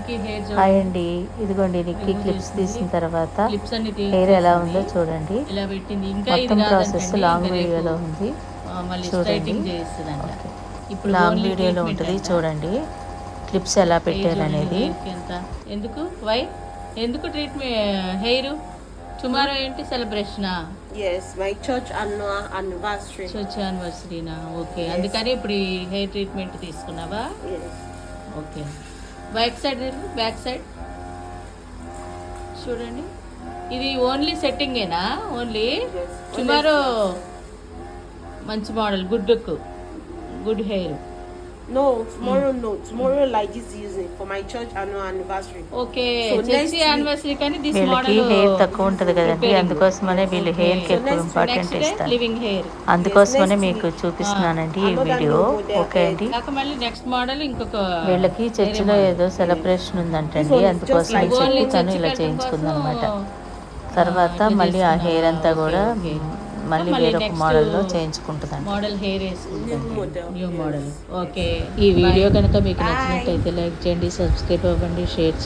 Nikki hair hi అండి, ఇదిగోండి Nikki clips తీసిన తర్వాత క్లిప్స్ అన్ని హెయిర్ ఎలా ఉందో చూడండి. ఇలా పెట్టింది. ఇంకా ఇది మొత్తం ప్రాసెస్ కాదంటండి, లాంగ్ ఇంకా రేపు వీడియోలో ఉంది మళ్ళీ చూడండి. స్ట్రైటింగ్ చేస్తుందంట. ఇప్పుడు లాంగ్ ఓన్లీ వీడియోలో ట్రీట్మెంట్ ఉంటుంది అంట. చూడండి క్లిప్స్ ఎలా పెట్టారు అనేది. ఎందుకు వై ఎందుకు ట్రీట్మెంట్ హెయిర్ టుమారో ఏంటి సెలబ్రేషనా? Yes, my church annual anniversary. Church యానివర్సరీనా? ఓకే, అందుకని ఇప్పుడు ఈ హెయిర్ ట్రీట్మెంట్ తీసుకున్నావా? Yes. Okay, back side back side చూడండి. ఇది ఓన్లీ సెట్టింగేనా? Only Yes. టుమారో మంచి model, good look, good hair. No, tomorrow no. Tomorrow like this using for my church annual anniversary. Okay, So church next anniversary కానీ this వీళ్ళకి model hair తక్కువ ఉంటుంది కదండి, అందుకోసమనే వీళ్ళు హెయిర్ కి ఎక్కువ ఇంపార్టెంట్ ఇస్తారు. లివింగ్ హెయిర్, అందుకోసమనే మీకు చూపిస్తున్నానండి ఈ వీడియో. ఓకే అండి, కాక మళ్ళీ నెక్స్ట్ మోడల్ ఇంకొక వీళ్ళకి చర్చిలో ఏదో సెలబ్రేషన్ ఉందంటండి, అందుకోసం చెప్పి తను ఇలా చేయించుకుంది అనమాట. తర్వాత మళ్ళీ ఆ హెయిర్ అంతా కూడా మళ్ళీ వేరొక మోడల్లో చేయించుకుంటుందండి. మోడల్ హెయిర్ వేసుకుంటుంది, న్యూ మోడల్. ఓకే, ఈ వీడియో కనుక మీకు నచ్చినట్టయితే లైక్ చేయండి, సబ్స్క్రైబ్ అవ్వండి, షేర్ చేయండి.